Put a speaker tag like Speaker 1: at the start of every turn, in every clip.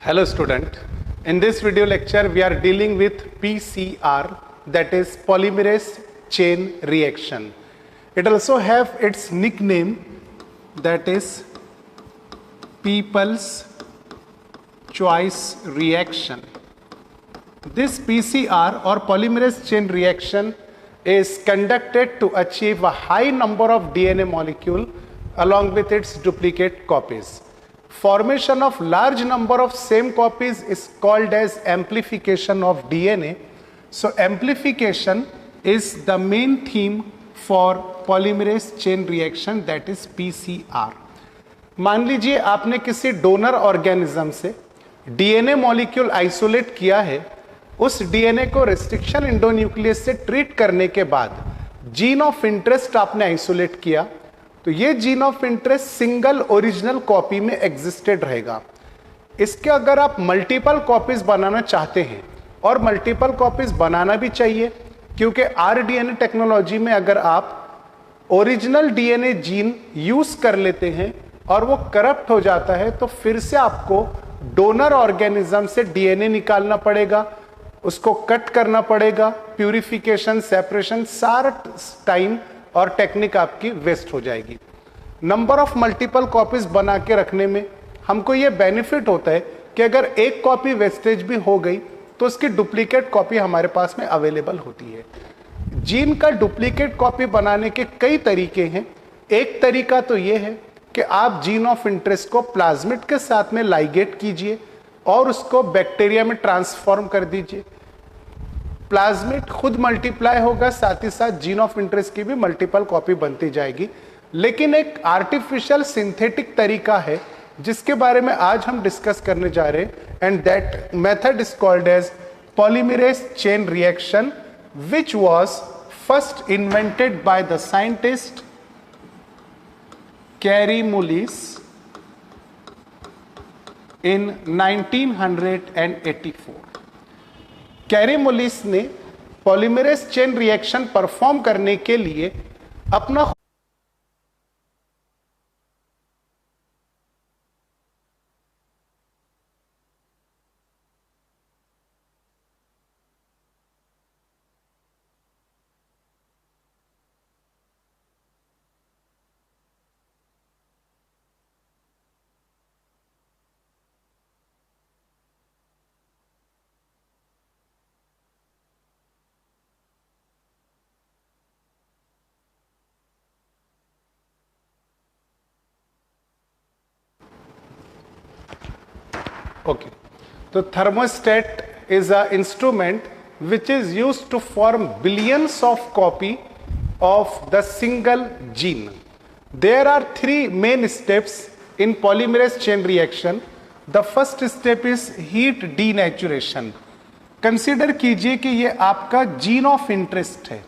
Speaker 1: Hello student, in this video lecture we are dealing with PCR, that is polymerase chain reaction. It also have its nickname, that is People's choice reaction. This PCR or polymerase chain reaction is conducted to achieve a high number of DNA molecule along with its duplicate copies. Formation of large number of same copies is called as amplification of DNA. So amplification is the main theme for polymerase chain reaction, that is PCR. मान लीजिए आपने किसी donor organism से DNA molecule isolate किया है, उस DNA को restriction endonuclease से ट्रीट करने के बाद जीन ऑफ इंटरेस्ट आपने आइसोलेट किया, तो ये gene of interest single original copy में एग्जिस्टेड रहेगा. इसके अगर आप मल्टीपल कॉपीज बनाना चाहते हैं, और मल्टीपल कॉपीज बनाना भी चाहिए क्योंकि आरडीएनए टेक्नोलॉजी में अगर आप ओरिजिनल डीएनए जीन यूज कर लेते हैं और वो करप्ट हो जाता है, तो फिर से आपको डोनर ऑर्गेनिज्म से डीएनए निकालना पड़ेगा, उसको कट करना पड़ेगा, प्यूरिफिकेशन, सेपरेशन, सारा टाइम और टेक्निक आपकी वेस्ट हो जाएगी. नंबर ऑफ मल्टीपल कॉपीज बना के रखने में हमको ये बेनिफिट होता है कि अगर एक कॉपी वेस्टेज भी हो गई तो उसकी डुप्लीकेट कॉपी हमारे पास में अवेलेबल होती है. जीन का डुप्लीकेट कॉपी बनाने के कई तरीके हैं. एक तरीका तो ये है कि आप जीन ऑफ इंटरेस्ट को प्लाज्मिड के साथ में लाइगेट कीजिए और उसको बैक्टीरिया में ट्रांसफॉर्म कर दीजिए. प्लाज्मिड खुद मल्टीप्लाई होगा, साथ ही साथ जीन ऑफ इंटरेस्ट की भी मल्टीपल कॉपी बनती जाएगी. लेकिन एक आर्टिफिशियल सिंथेटिक तरीका है जिसके बारे में आज हम डिस्कस करने जा रहे हैं, and that method is called as polymerase chain reaction, which was first invented by the scientist Kary-Mullis in 1984. Kary Mullis ने पॉलीमरेज चेन रिएक्शन परफॉर्म करने के लिए अपना Okay. So thermostat is an instrument which is used to form billions of copy of the single gene. There are three main steps in polymerase chain reaction. The first step is heat denaturation. Consider कीजिए कि ये आपका gene of interest है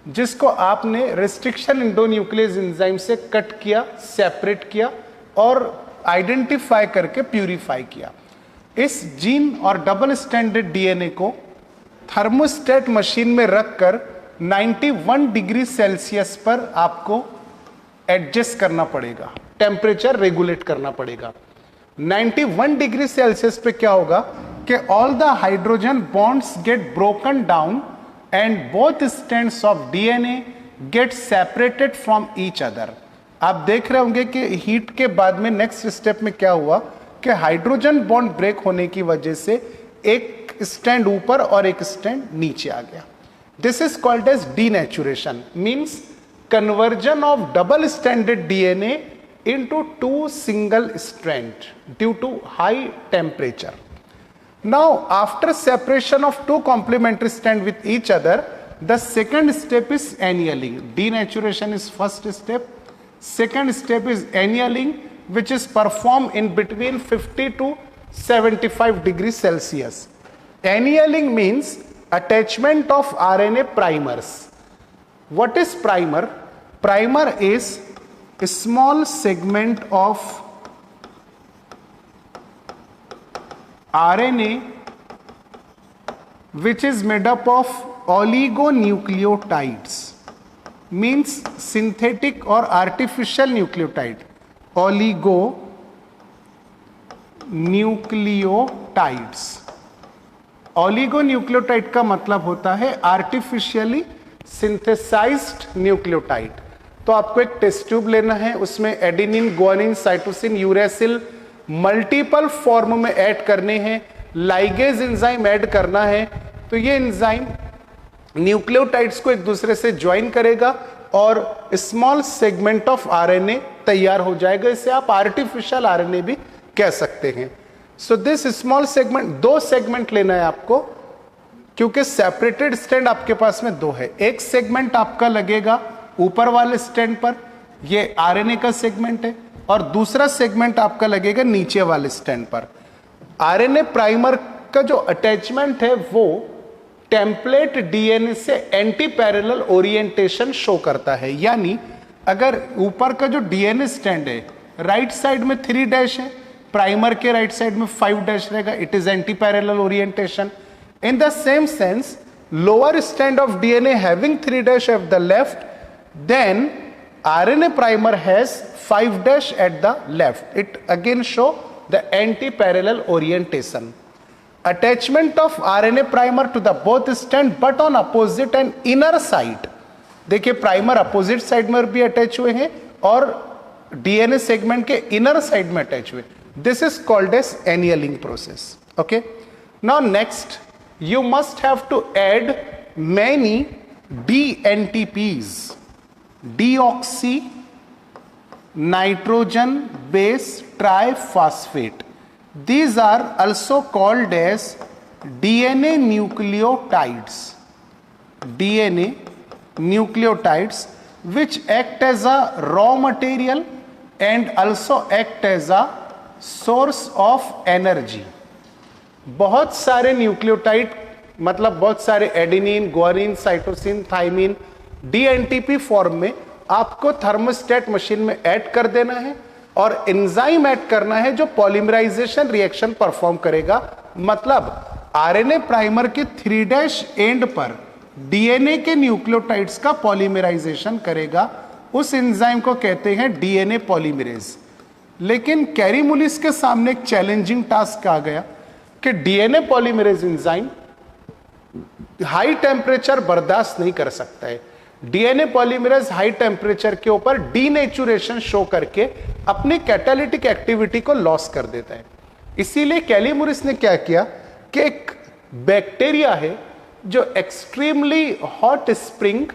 Speaker 1: जिसको आपने restriction endonuclease enzyme से cut किया, separate किया और आइडेंटिफाई करके प्यूरिफाई किया. इस जीन और डबल स्टैंडर्ड डीएनए को थर्मोस्टेट मशीन में रखकर 91 डिग्री सेल्सियस पर आपको एडजस्ट करना पड़ेगा, टेम्परेचर रेगुलेट करना पड़ेगा. 91 डिग्री सेल्सियस पे क्या होगा कि all the hydrogen bonds get broken down and both strands of DNA get separated from each other. आप देख रहे होंगे कि हीट के बाद में नेक्स्ट स्टेप में क्या हुआ कि हाइड्रोजन बॉन्ड ब्रेक होने की वजह से एक स्टैंड ऊपर और एक स्टैंड नीचे आ गया. This is called as denaturation, means conversion of double standard DNA into two single strand due to high temperature. Now after separation of two complementary strand with each other, the second step is annealing. Denaturation is first step. Second step is annealing, which is performed in between 50 to 75 degrees Celsius. Annealing means attachment of RNA primers. What is primer? Primer is a small segment of RNA which is made up of oligonucleotides. Means synthetic or artificial nucleotide. Oligo nucleotides. Oligonucleotide का मतलब होता है artificially synthesized nucleotide. तो आपको एक test tube लेना है, उसमें adenine, guanine, cytosine, uracil multiple form में ऐड करने हैं, लाइगेज एंजाइम ऐड करना है। तो ये एंजाइम न्यूक्लियोटाइड्स को एक दूसरे से ज्वाइन करेगा और स्मॉल सेगमेंट ऑफ आरएनए तैयार हो जाएगा। इसे आप आर्टिफिशियल आरएनए भी कह सकते हैं। So this small segment, 2 segment लेना है आपको, क्योंकि सेपरेटेड स्टैंड आपके पास में 2 है। एक सेगमेंट आपका लगेगा ऊपर वाले स्टैंड पर, ये आरएनए का सेगमेंट है, और दूसरा सेगमेंट आपका लगेगा नीचे वाले स्टैंड पर। आरएनए प्राइमर का जो अटैचमेंट है वो टेम्पलेट डीएनए से एंटी पैरेलल ओरिएंटेशन शो करता है। यानी अगर ऊपर का जो डीएनए स्टैंड है राइट साइड में 3 डैश है, प्राइमर के राइट साइड में 5 डैश रहेगा, it is anti parallel orientation. In the same sense lower stand of DNA having 3 dash at the left, then RNA primer has 5 dash at the left. It again show the anti-parallel orientation. Attachment of RNA primer to the both strand but on opposite and inner side. देखिए primer opposite side में भी attach हुए हैं और DNA segment के inner side में attach हुए। This is called as annealing process. Okay, now next you must have to add many DNTPs, deoxy nitrogen base triphosphate. These are also called as DNA nucleotides. DNA nucleotides which act as a raw material and also act as a source of energy. बहुत सारे nucleotide मतलब बहुत सारे adenine, guanine, cytosine, thymine DNTP form में आपको thermostat machine में add कर देना है और एंजाइम ऐड करना है जो पॉलीमराइजेशन रिएक्शन परफॉर्म करेगा। मतलब आरएनए प्राइमर के 3 डैश एंड पर डीएनए के न्यूक्लियोटाइड्स का पॉलीमराइजेशन करेगा। उस एंजाइम को कहते हैं डीएनए पॉलीमरेज। लेकिन कैरीमुलिस के सामने एक चैलेंजिंग टास्क आ गया कि DNA polymerase enzyme high temperature बर्दाश्त नहीं कर सकता है। डीएनए पॉलीमरेज हाई टेम्परेचर के ऊपर डीनेचुरेशन शो करके अपनी कैटालिटिक एक्टिविटी को लॉस कर देता है। इसीलिए कैलीमुरिस ने क्या किया कि एक बैक्टीरिया है जो एक्सट्रीमली हॉट स्प्रिंग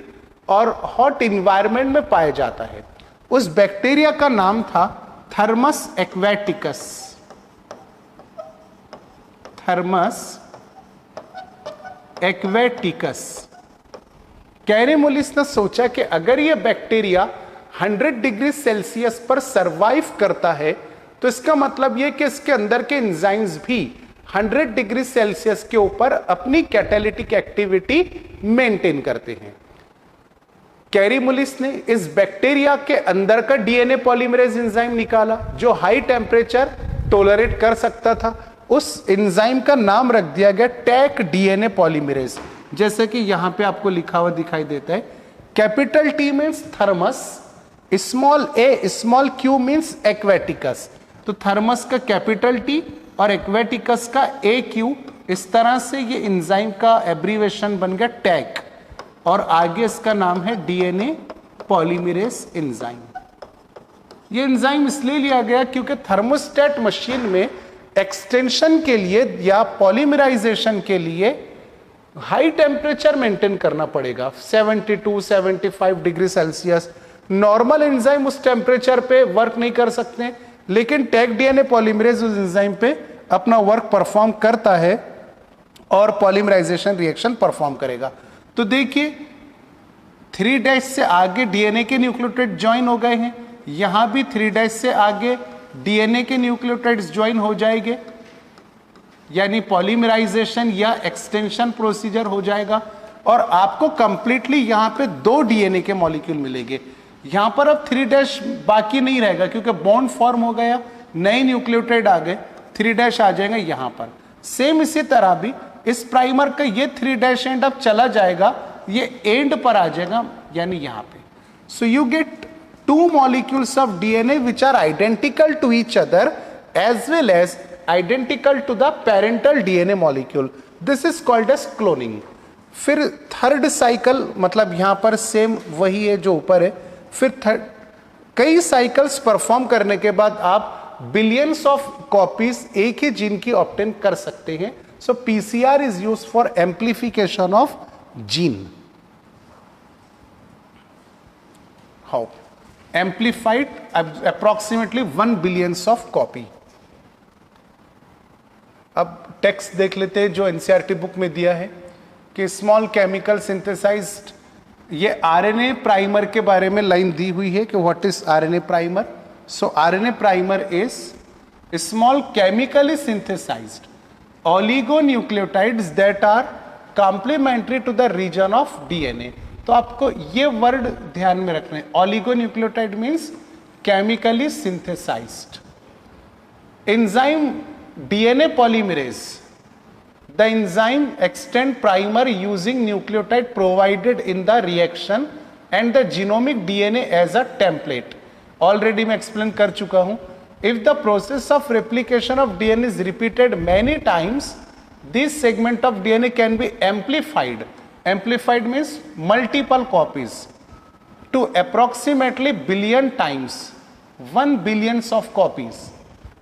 Speaker 1: और हॉट इन्वायरमेंट में पाया जाता है। उस बैक्टीरिया का नाम था Thermus aquaticus. Thermus aquaticus. Kary Mullis ने सोचा कि अगर यह बैक्टीरिया 100 डिग्री सेल्सियस पर सरवाइव करता है तो इसका मतलब यह कि इसके अंदर के एंजाइम्स भी 100 डिग्री सेल्सियस के ऊपर अपनी कैटालिटिक एक्टिविटी मेंटेन करते हैं। कैरीमुलिस ने इस बैक्टीरिया के अंदर का डीएनए पॉलीमरेज एंजाइम निकाला जो हाई टेम्परेचर टॉलरेट कर सकता था। उस एंजाइम का नाम रख दिया गया टैक डीएनए पॉलीमरेज, जैसे कि यहां पे आपको लिखा हुआ दिखाई देता है। Capital T means Thermus, small A small Q means aquaticus. तो थर्मस का कैपिटल टी और एक्वेटिकस का ए क्यू, इस तरह से ये एंजाइम का एब्रीवेशन बन गया टैक, और आगे इसका नाम है डीएनए पॉलीमरेज एंजाइम। ये एंजाइम इसलिए लिया गया क्योंकि थर्मोस्टेट मशीन में एक्सटेंशन के लिए या पॉलीमराइजेशन के लिए हाई टेम्परेचर मेंटेन करना पड़ेगा, 72-75 डिग्री सेल्सियस। नॉर्मल एंजाइम उस टेम्परेचर पे वर्क नहीं कर सकते, लेकिन टैग डीएनए पॉलीमरेज उस एंजाइम पे अपना वर्क परफॉर्म करता है और पॉलीमराइजेशन रिएक्शन परफॉर्म करेगा। तो देखिए 3 डैश से आगे डीएनए के न्यूक्लियोटाइड ज्वाइन हो गए हैं, यहां भी 3 डैश से आगे डीएनए के न्यूक्लियोटाइड्स ज्वाइन हो जाएंगे, यानी पॉलीमराइजेशन या एक्सटेंशन प्रोसीजर हो जाएगा और आपको कंप्लीटली यहां पे 2 डीएनए के मॉलिक्यूल मिलेंगे। यहां पर अब 3 डैश बाकी नहीं रहेगा क्योंकि बॉन्ड फॉर्म हो गया, नए न्यूक्लियोटाइड आ गए, 3 डैश आ जाएगा यहां पर। सेम इसी तरह भी इस प्राइमर का ये 3 डैश एंड अब चला जाएगा, ये एंड पर आ जाएगा, यानी यहां पे। So you get 2 molecules of DNA which are identical to each other as well as identical to the parental DNA molecule. This is called as cloning. फिर थर्ड साइकिल, मतलब यहां पर सेम वही है जो ऊपर है, फिर कई साइकिल्स परफॉर्म करने के बाद आप बिलियंस ऑफ कॉपीज एक ही जीन की ऑब्टेन कर सकते हैं. So PCR is used for amplification of gene. How? Amplified approximately 1 billions of copy. अब टेक्स्ट देख लेते हैं जो एनसीईआरटी बुक में दिया है कि स्मॉल केमिकल सिंथेसाइज्ड, ये आरएनए प्राइमर के बारे में लाइन दी हुई है कि what is RNA primer. So RNA primer is small chemically synthesised oligonucleotides that are complementary to the region of DNA. तो आपको ये वर्ड ध्यान में रखना है. oligonucleotide means chemically synthesized. Enzyme DNA polymerase. The enzyme extend primer using nucleotide provided in the reaction and the genomic DNA as a template. Already मैं explain कर चुका हूं. If the process of replication of DNA is repeated many times, this segment of DNA can be amplified. Amplified means multiple copies to approximately billion times. 1 billions of copies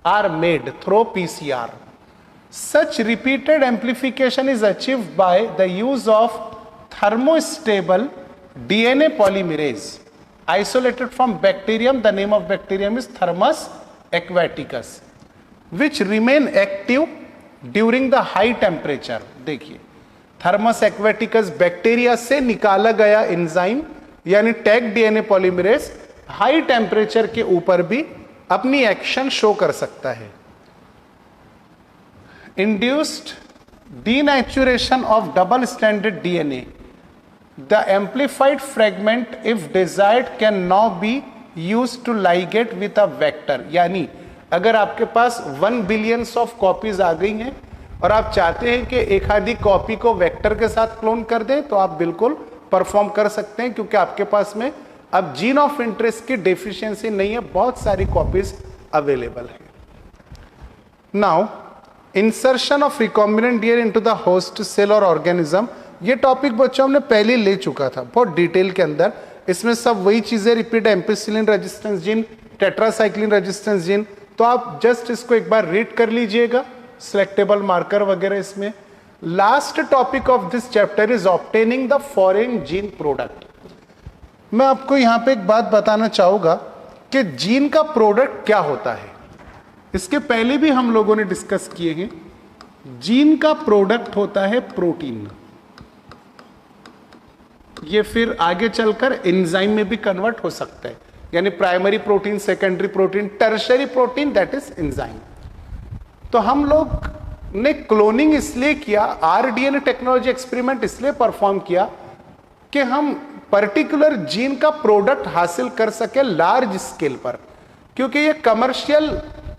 Speaker 1: are made through PCR. Such repeated amplification is achieved by the use of thermostable DNA polymerase isolated from bacterium. The name of bacterium is Thermus aquaticus, which remain active during the high temperature. देखिए, Thermus aquaticus bacteria से निकाला गया enzyme यानी Taq DNA polymerase high temperature के ऊपर भी अपनी action show कर सकता है. Induced denaturation of double standard DNA, the amplified fragment if desired can now be use to ligate with a vector. यानी अगर आपके पास 1 बिलियंस ऑफ कॉपीज आ गई हैं और आप चाहते हैं कि एक आधी कॉपी को वेक्टर के साथ क्लोन कर दें, तो आप बिल्कुल परफॉर्म कर सकते हैं, क्योंकि आपके पास में अब जीन ऑफ इंटरेस्ट की डेफिशिएंसी नहीं है, बहुत सारी कॉपीज अवेलेबल है. Now insertion of recombinant DNA into the host cell और ऑर्गेनिज्म, ये टॉपिक बच्चों हमने पहले ले चुका था बहुत डिटेल के अंदर. इसमें सब वही चीजें repeat, ampicillin resistance gene, tetracycline resistance gene. तो आप जस्ट इसको एक बार रीड कर लीजिएगा, सिलेक्टेबल मार्कर वगैरह. इसमें last topic of this chapter is obtaining the foreign gene product. मैं आपको यहां पे एक बात बताना चाहूंगा कि जीन का प्रोडक्ट क्या होता है. इसके पहले भी हम लोगों ने डिस्कस किए हैं. जीन का प्रोडक्ट होता है प्रोटीन. ये फिर आगे चलकर एंजाइम में भी कन्वर्ट हो सकता है, यानी primary protein, secondary protein, tertiary protein, that is enzyme. तो हम लोग ने क्लोनिंग इसलिए किया, आरडीएनए टेक्नोलॉजी एक्सपेरिमेंट इसलिए परफॉर्म किया कि हम पर्टिकुलर जीन का प्रोडक्ट हासिल कर सके लार्ज स्केल पर, क्योंकि ये कमर्शियल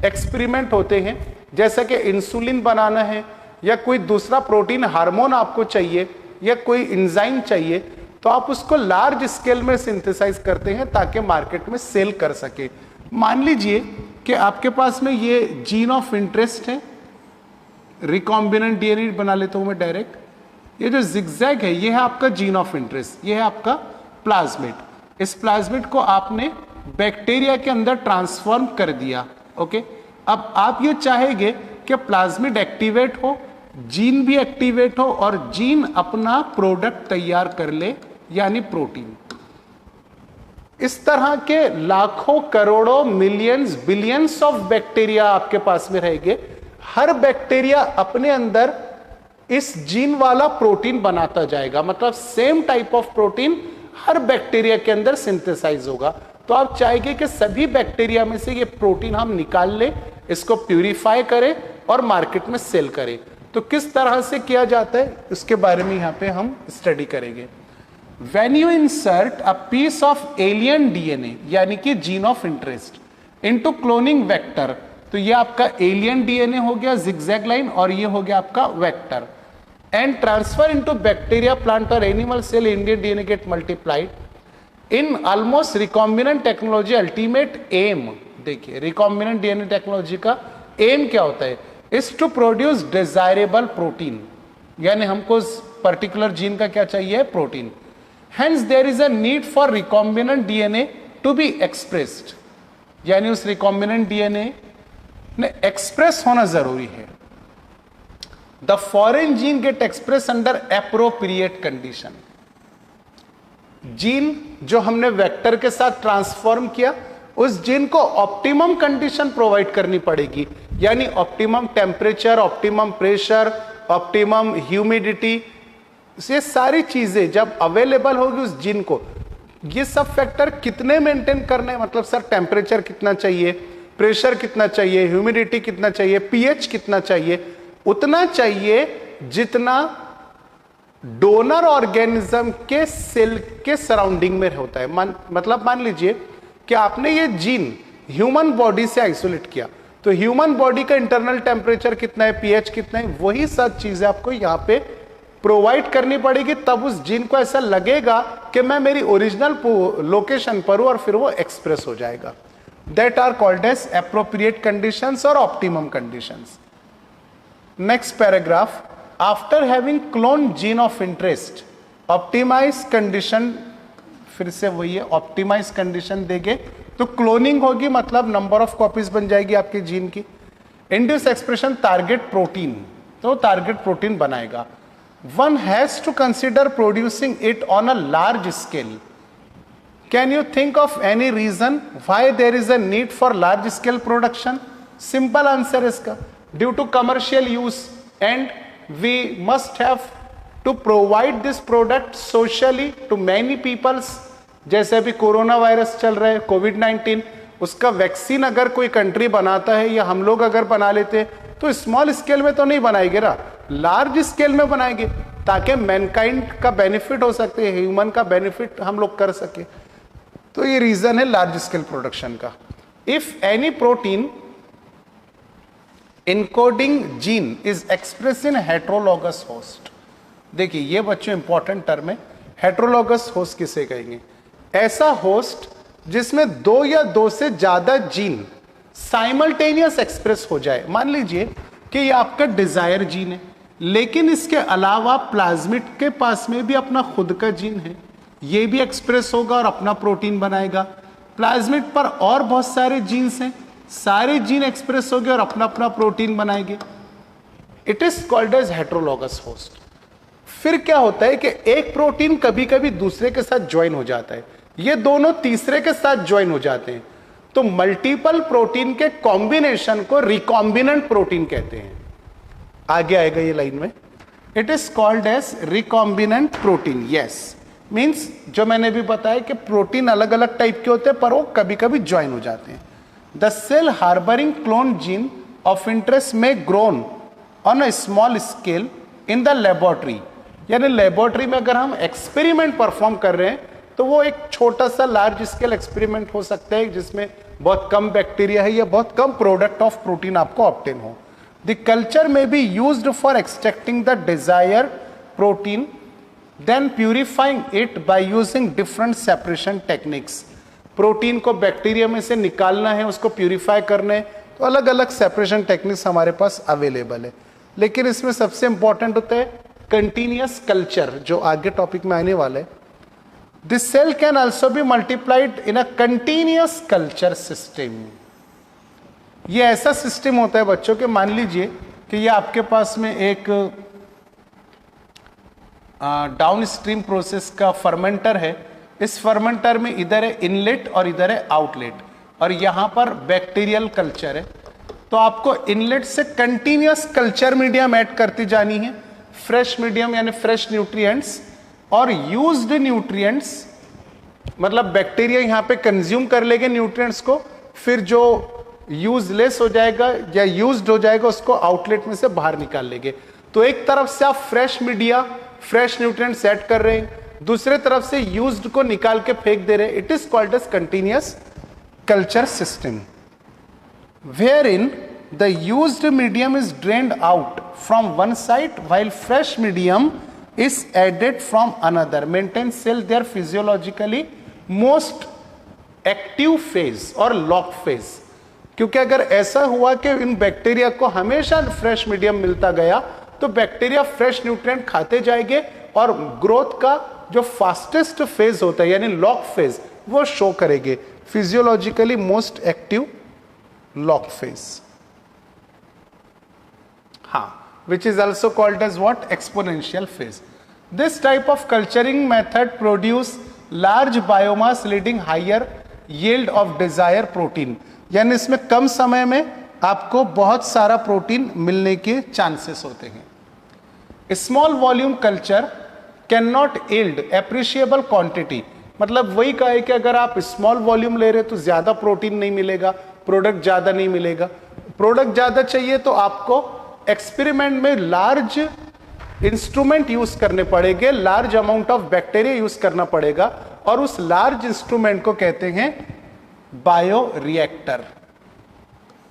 Speaker 1: एक्सपेरिमेंट होते हैं. जैसा कि इंसुलिन बनाना है या कोई दूसरा प्रोटीन हार्मोन आपको चाहिए या कोई एंजाइम चाहिए, तो आप उसको लार्ज स्केल में सिंथेसाइज करते हैं ताकि मार्केट में सेल कर सके. मान लीजिए कि आपके पास में ये जीन ऑफ इंटरेस्ट है, रिकॉम्बिनेंट डीएनए बना लेता हूं मैं डायरेक्ट. ये जो जिगजैग है ये है आपका जीन ऑफ इंटरेस्ट, ये है आपका प्लाज्मिड. इस प्लाज्मिड को आपने बैक्टीरिया के अंदर ट्रांसफॉर्म कर दिया. ओके, अब आप ये चाहेंगे कि प्लाज्मिड एक्टिवेट हो, जीन भी एक्टिवेट हो और जीन अपना प्रोडक्ट तैयार कर ले, यानी प्रोटीन. इस तरह के लाखों, करोड़ों, मिलियंस, बिलियंस ऑफ बैक्टीरिया आपके पास में रहेंगे. हर बैक्टीरिया अपने अंदर इस जीन वाला प्रोटीन बनाता जाएगा, मतलब same type of protein her bacteria के अंदर सिंथेसाइज होगा. तो आप चाहेंगे कि सभी बैक्टीरिया में से ये प्रोटीन हम निकाल लें, इसको प्यूरिफाई करें और मार्केट में सेल करें. तो किस तरह से किया जाता है इसके बारे में यहां पे हम स्टडी करेंगे. When you insert a piece of alien DNA यानी कि gene of interest into cloning vector, तो ये आपका एलियन डीएनए हो गया जिगजैग लाइन और ये हो गया आपका vector, and transfer into bacteria, plant और animal cell, Indian DNA get multiplied in almost recombinant technology. Ultimate aim देखिए, रिकॉम्बिनेंट डीएनए टेक्नोलॉजी का एम क्या होता है is to produce desirable protein, यानी हमको उस पर्टिकुलर जीन का क्या चाहिए, protein. Hence there is a need for recombinant DNA to be expressed, यानी उस रिकॉम्बिनेंट डीएनए ने एक्सप्रेस होना जरूरी है. The foreign gene gate express under appropriate condition. Gene जो हमने वेक्टर के साथ ट्रांसफॉर्म किया, उस जीन को ऑप्टिमम कंडीशन प्रोवाइड करनी पड़ेगी, यानी optimum temperature, optimum pressure, optimum humidity. ये सारी चीजें जब अवेलेबल होगी उस जीन को, ये सब फैक्टर कितने मेंटेन करने, मतलब सर टेम्परेचर कितना चाहिए, प्रेशर कितना चाहिए, ह्यूमिडिटी कितना चाहिए, पीएच कितना चाहिए, उतना चाहिए जितना डोनर ऑर्गेनिज्म के सेल के सराउंडिंग में होता है. मतलब मान लीजिए कि आपने ये जीन ह्यूमन बॉडी से आइसोलेट किया, तो ह्यूमन बॉडी का इंटरनल टेम्परेचर कितना है, पीएच कितना है, वही सब चीजें आपको यहां पे प्रोवाइड करनी पड़ेगी. तब उस जीन को ऐसा लगेगा कि मैं मेरी ओरिजिनल लोकेशन पर हूं और फिर वो एक्सप्रेस हो जाएगा. That are called as appropriate conditions और optimum conditions. Next paragraph. After having clone gene of interest, optimise condition, फिर से वही है, ऑप्टिमाइज कंडीशन देंगे तो क्लोनिंग होगी, मतलब नंबर ऑफ कॉपीज बन जाएगी आपके जीन की. इंड्यूस एक्सप्रेशन टारगेट प्रोटीन, तो टारगेट प्रोटीन बनाएगा. One has to consider producing it on a large scale. Can you think of any reason why there is a need for large scale production? Simple answer इसका, due to commercial use and we must have to provide this product socially to many peoples. जैसे अभी corona virus चल रहा है, कोविड-19, उसका vaccine अगर कोई country बनाता है या हम लोग अगर बना लेते हैं तो स्मॉल स्केल में तो नहीं बनाएंगे ना, लार्ज स्केल में बनाएंगे ताकि मैनकाइंड का बेनिफिट हो सकते हैं, ह्यूमन का बेनिफिट हम लोग कर सके. तो ये रीजन है लार्ज स्केल प्रोडक्शन का. If any protein encoding gene is express in heterologous host. देखिए ये बच्चों इंपॉर्टेंट टर्म है, हेट्रोलॉगस होस्ट किसे कहेंगे? ऐसा होस्ट जिसमें दो या दो से ज्यादा जीन साइमल्टेनियस एक्सप्रेस हो जाए. मान लीजिए कि ये आपका डिजायर जीन है, लेकिन इसके अलावा प्लाज्मिड के पास में भी अपना खुद का जीन है, ये भी एक्सप्रेस होगा और अपना प्रोटीन बनाएगा. प्लाज्मिड पर और बहुत सारे जीन्स हैं, सारे जीन एक्सप्रेस होंगे और अपना अपना प्रोटीन बनाएंगे. It is called as heterologous host. फिर क्या होता है कि एक प्रोटीन कभी कभी दूसरे के साथ ज्वाइन हो जाता है, ये दोनों तीसरे के साथ ज्वाइन हो जाते हैं, तो मल्टीपल प्रोटीन के कॉम्बिनेशन को रिकॉम्बिनेंट प्रोटीन कहते हैं. आगे आएगा ये लाइन में. It is called as recombinant protein. Yes, means जो मैंने भी बताया कि प्रोटीन अलग अलग टाइप के होते हैं पर वो कभी कभी ज्वाइन हो जाते हैं. The cell harboring cloned gene of interest may grown on a small scale in the laboratory. यानी लेबोरेटरी में अगर हम एक्सपेरिमेंट परफॉर्म कर रहे हैं तो वो एक छोटा सा लार्ज स्केल एक्सपेरिमेंट हो सकता है जिसमें बहुत कम बैक्टीरिया है या बहुत कम प्रोडक्ट ऑफ प्रोटीन आपको ऑब्टेन हो. द कल्चर में be used for extracting the desire protein, then purifying it by using different separation techniques. Protein को बैक्टीरिया में से निकालना है, उसको प्यूरिफाई करना है, तो अलग अलग सेपरेशन टेक्निक्स हमारे पास अवेलेबल है. लेकिन इसमें सबसे इंपॉर्टेंट होता है कंटिन्यूअस कल्चर, जो आगे टॉपिक में आने वाला है. This cell can also be multiplied in a continuous culture system. ये ऐसा सिस्टम होता है बच्चों के, मान लीजिए कि ये आपके पास में एक डाउन स्ट्रीम प्रोसेस का फर्मेंटर है. इस फर्मेंटर में इधर है इनलेट और इधर है आउटलेट, और यहां पर बैक्टीरियल कल्चर है. तो आपको इनलेट से कंटिन्यूअस कल्चर मीडियम ऐड करती जानी है, फ्रेश मीडियम यानी फ्रेश न्यूट्रिएंट्स और यूज्ड न्यूट्रिएंट्स, मतलब बैक्टीरिया यहां पे कंज्यूम कर लेंगे न्यूट्रिएंट्स को, फिर जो यूजलेस हो जाएगा या यूज्ड हो जाएगा उसको आउटलेट में से बाहर निकाल लेंगे. तो एक तरफ से आप fresh media, fresh nutrients add कर रहे हैं, दूसरे तरफ से यूज्ड को निकाल के फेंक दे रहे. It is called as continuous culture system, where in the used medium is drained out from one side while fresh medium is added from another. Maintain cell their physiologically most active phase और log phase. क्योंकि अगर ऐसा हुआ कि इन bacteria को हमेशा fresh medium मिलता गया तो बैक्टीरिया फ्रेश न्यूट्रिएंट खाते जाएंगे और ग्रोथ का जो फास्टेस्ट फेज होता है यानी लॉक फेज वो शो करेंगे, physiologically most active log phase, हाँ, which is also called as what? Exponential phase. This type of culturing method produce large biomass leading higher yield of desired protein. यानी इसमें कम समय में आपको बहुत सारा प्रोटीन मिलने के चांसेस होते हैं. Small volume culture cannot yield appreciable quantity. मतलब वही कहा है कि अगर आप स्मॉल वॉल्यूम ले रहे हो तो ज्यादा प्रोटीन नहीं मिलेगा, प्रोडक्ट ज्यादा नहीं मिलेगा. प्रोडक्ट ज्यादा चाहिए तो आपको एक्सपेरिमेंट में लार्ज इंस्ट्रूमेंट यूज करने पड़ेंगे, large amount of bacteria use करना पड़ेगा और उस लार्ज इंस्ट्रूमेंट को कहते हैं बायोरिएक्टर.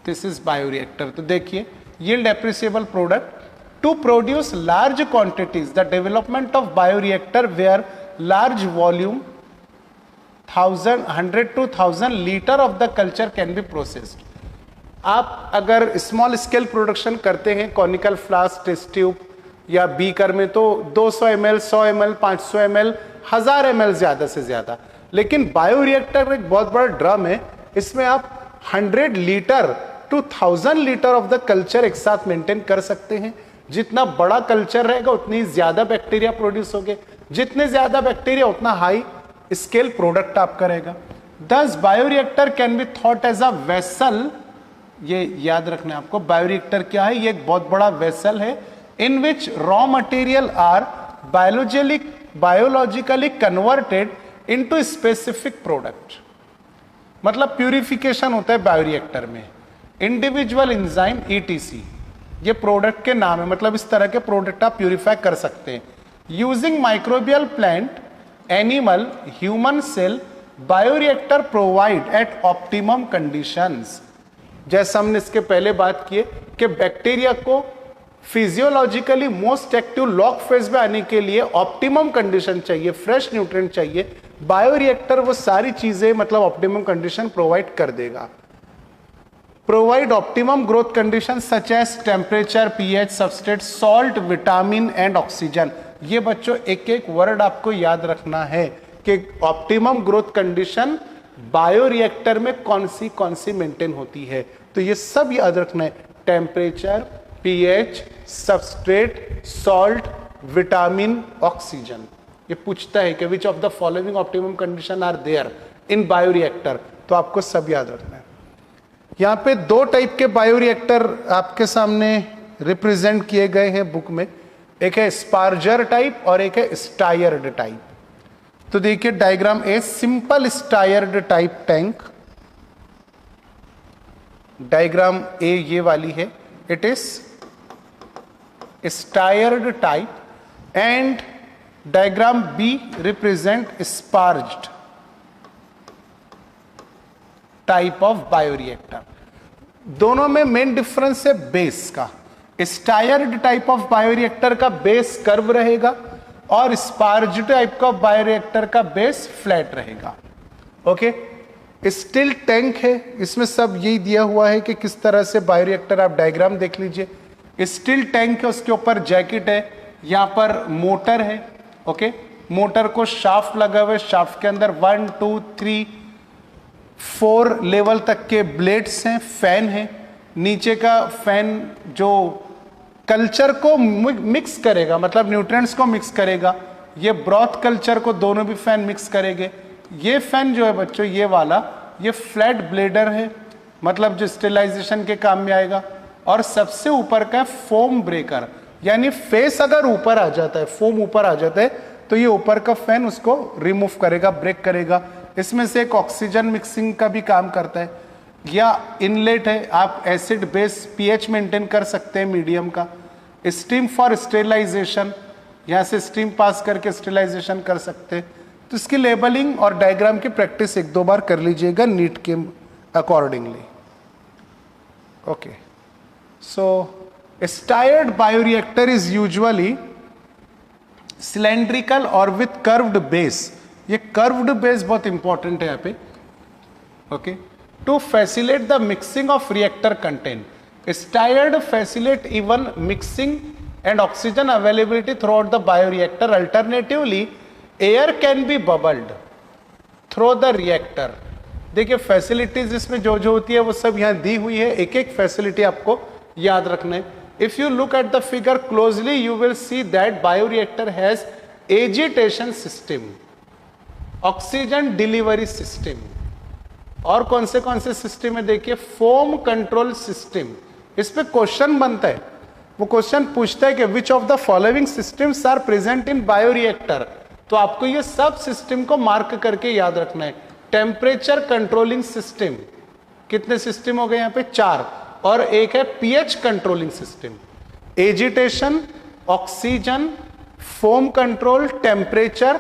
Speaker 1: This is bioreactor. तो देखिए, yield appreciable product to produce large quantities. The development of bioreactor where large volume 100 to 1000 litre of the culture can be processed. आप अगर स्मॉल स्केल प्रोडक्शन करते हैं conical flask, test tube या beaker में तो 200 ml, 100 ml, 500 ml, 1000 ml ज्यादा से ज्यादा. लेकिन बायोरिएक्टर एक बहुत बड़ा ड्रम है, इसमें आप 100 litre to 1000 litre of the culture एक साथ मेंटेन कर सकते हैं. जितना बड़ा कल्चर रहेगा उतनी ज्यादा बैक्टीरिया प्रोड्यूस होंगे, जितने ज्यादा बैक्टीरिया उतना हाई स्केल प्रोडक्ट आप करेगा. This bioreactor can be thought as a vessel. ये याद रखना है आपको, बायोरिएक्टर क्या है? ये एक बहुत बड़ा वेसल है in which raw material are biologically converted into specific product. मतलब प्यूरिफिकेशन होता है बायोरिएक्टर में. इंडिविजुअल एंजाइम ईटीसी ये प्रोडक्ट के नाम है, मतलब इस तरह के प्रोडक्ट आप प्यूरिफाई कर सकते हैं. Using microbial plant, animal, human cell, bioreactor provide at optimum conditions. जैसे हमने इसके पहले बात किए कि बैक्टीरिया को physiologically most active log phase में आने के लिए ऑप्टिमम कंडीशन चाहिए, फ्रेश न्यूट्रिएंट चाहिए. बायोरिएक्टर वो सारी चीजें मतलब ऑप्टिमम कंडीशन प्रोवाइड कर देगा. Provide optimum growth condition such as temperature, pH, substrate, salt, vitamin and oxygen. ये बच्चों एक एक वर्ड आपको याद रखना है कि ऑप्टिमम ग्रोथ कंडीशन बायोरिएक्टर में कौन सी मेंटेन होती है. तो ये सब याद रखना है. Temperature, pH, substrate, salt, vitamin, oxygen. ये पूछता है कि which of the following optimum condition are there in bioreactor. तो आपको सब याद रखना है. यहाँ पे दो टाइप के बायोरिएक्टर आपके सामने रिप्रेजेंट किए गए हैं बुक में. एक है स्पार्जर टाइप और एक है स्टायर्ड टाइप. तो देखिए diagram A, simple stirred type tank. Diagram A ये वाली है, it is stirred type and diagram B represent sparged type of bioreactor. दोनों में मेन डिफरेंस है बेस का. स्टायर्ड टाइप ऑफ बायोरिएक्टर का बेस कर्व रहेगा और स्पार्ज टाइप का बायोरिएक्टर का बेस फ्लैट रहेगा. ओके, स्टील टैंक है, इसमें सब यही दिया हुआ है कि किस तरह से बायोरिएक्टर. आप डायग्राम देख लीजिए. स्टील टैंक है, उसके ऊपर जैकेट है, यहाँ पर मोटर है. ओके, मोटर को शाफ्ट लगा हुआ है, शाफ्ट के अंदर 1, 2, 3, 4 लेवल तक के ब्लेड्स हैं, फैन है. नीचे का फैन जो कल्चर को मिक्स करेगा, मतलब न्यूट्रिएंट्स को मिक्स करेगा. ये ब्रॉथ कल्चर को दोनों भी फैन मिक्स करेंगे. ये फैन जो है बच्चों ये वाला, ये फ्लैट ब्लेडर है, मतलब जो स्टेरिलाइजेशन के काम में आएगा. और सबसे ऊपर का फोम ब्रेकर, यानी फेस अगर ऊपर आ जाता है, फोम ऊपर आ जाता है तो ये ऊपर का फैन उसको रिमूव करेगा, ब्रेक करेगा. इसमें से एक ऑक्सीजन मिक्सिंग का भी काम करता है. या इनलेट है, आप एसिड बेस पीएच मेंटेन कर सकते हैं मीडियम का. स्टीम फॉर स्टेरिलाइजेशन, यहाँ से स्टीम पास करके स्टेरिलाइजेशन कर सकते हैं. तो इसकी लेबलिंग और डायग्राम की प्रैक्टिस 1-2 बार कर लीजिएगा नीट के accordingly. Okay, so stirred bioreactor is usually cylindrical और विथ कर्व्ड बेस. ये कर्व्ड बेस बहुत इंपॉर्टेंट है यहाँ पे. ओके, to facilitate the mixing of reactor content. Stirred facilitate even mixing and oxygen availability throughout the bioreactor. Alternatively, air can be bubbled through the reactor. देखिए facilities इसमें जो जो होती है वो सब यहाँ दी हुई है, एक एक फैसिलिटी आपको याद रखना है. If you look at the figure closely, you will see that bioreactor has agitation system, oxygen delivery system, और कौन से सिस्टम है देखिए, फोम कंट्रोल सिस्टम. इस पे क्वेश्चन बनता है, वो क्वेश्चन पूछता है कि which of the following systems are present in bioreactor. तो आपको ये सब सिस्टम को मार्क करके याद रखना है. टेम्परेचर कंट्रोलिंग सिस्टम, कितने सिस्टम हो गए यहाँ पे, 4, और एक है pH controlling system. Agitation, oxygen, foam control, temperature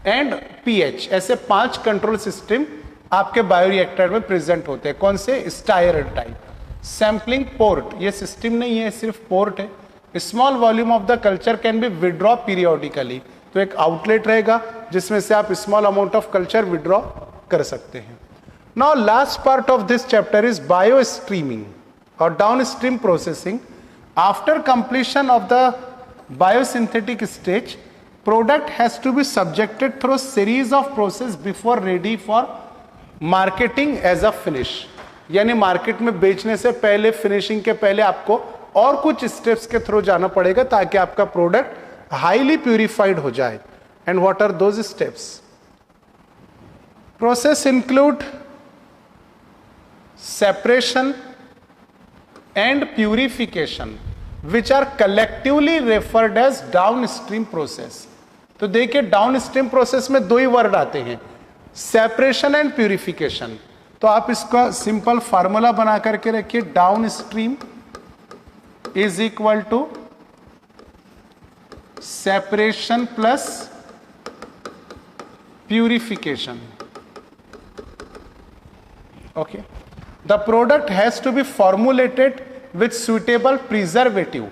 Speaker 1: and pH, ऐसे 5 कंट्रोल सिस्टम आपके बायोरिएक्टर में प्रेजेंट होते हैं. कौन से, स्टायर्ड टाइप. सैंपलिंग पोर्ट, ये सिस्टम नहीं है, सिर्फ पोर्ट है. Small volume of the culture can B withdraw periodically, तो एक आउटलेट रहेगा जिसमें से आप small amount of culture withdraw कर सकते हैं. Now last part of this chapter is bio streaming और down stream processing. After completion of the biosynthetic stage, product has to be subjected through series of process before ready for marketing as a finish. यानी market में बेचने से पहले, finishing के पहले आपको और कुछ स्टेप्स के थ्रू जाना पड़ेगा ताकि आपका प्रोडक्ट हाईली प्यूरिफाइड हो जाए. And what are those steps? Process include separation and purification which are collectively referred as downstream process. तो देखिए डाउनस्ट्रीम प्रोसेस में 2 ही वर्ड आते हैं, सेपरेशन एंड प्यूरिफिकेशन. तो आप इसका सिंपल फार्मूला बना करके रखिए, downstream is equal to separation plus purification. Okay. The product has to be formulated with suitable preservative.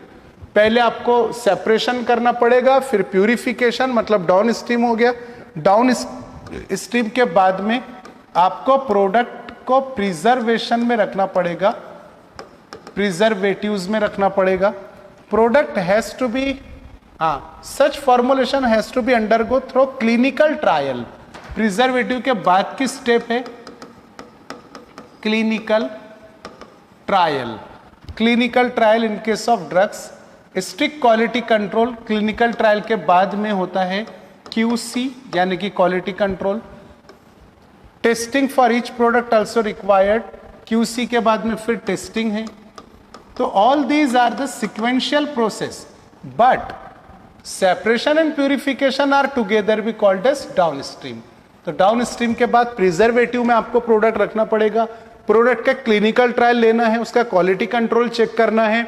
Speaker 1: पहले आपको सेपरेशन करना पड़ेगा, फिर प्यूरिफिकेशन, मतलब डाउन स्ट्रीम हो गया. डाउन स्ट्रीम के बाद में आपको प्रोडक्ट को प्रिजर्वेशन में रखना पड़ेगा, प्रिजर्वेटिव्स में रखना पड़ेगा. Product has to be, such formulation has to be undergo through clinical trial. Preservative के बाद की स्टेप है clinical trial. Clinical trial in case of drugs. Strict quality control clinical trial के बाद में होता है QC यानी कि quality control. Testing for each product also required. QC के बाद में फिर टेस्टिंग है. तो all these are the sequential process, but separation and purification are together be called as downstream. तो डाउनस्ट्रीम के बाद प्रिजर्वेटिव में आपको प्रोडक्ट रखना पड़ेगा, प्रोडक्ट का क्लिनिकल ट्रायल लेना है, उसका क्वालिटी कंट्रोल चेक करना है,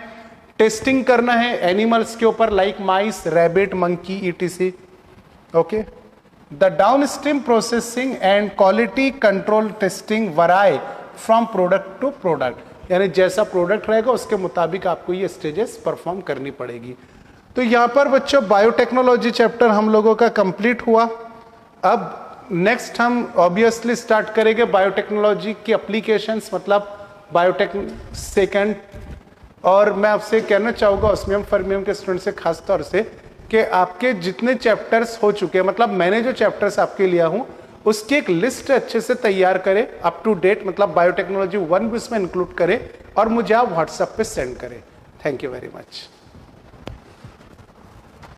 Speaker 1: टेस्टिंग करना है एनिमल्स के ऊपर like mice, rabbit, monkey, ETC. Okay. The downstream processing and quality control testing vary from product to product. यानी जैसा प्रोडक्ट रहेगा उसके मुताबिक आपको ये स्टेजेस परफॉर्म करनी पड़ेगी. तो यहाँ पर बच्चों बायोटेक्नोलॉजी चैप्टर हम लोगों का कंप्लीट हुआ. अब नेक्स्ट हम ऑब्वियसली स्टार्ट करेंगे बायोटेक्नोलॉजी की एप्लीकेशंस, मतलब बायोटेक सेकंड. और मैं आपसे कहना चाहूँगा ऑस्मियम फर्मियम के स्टूडेंट से खास तौर से कि आपके जितने चैप्टर्स हो चुके हैं, मतलब मैंने जो चैप्टर्स आपके लिया हूँ उसकी एक लिस्ट अच्छे से तैयार करें, अप टू डेट, मतलब बायोटेक्नोलॉजी 1 भी उसमें इंक्लूड करें और मुझे आप व्हाट्सएप पे सेंड करें. Thank you very much.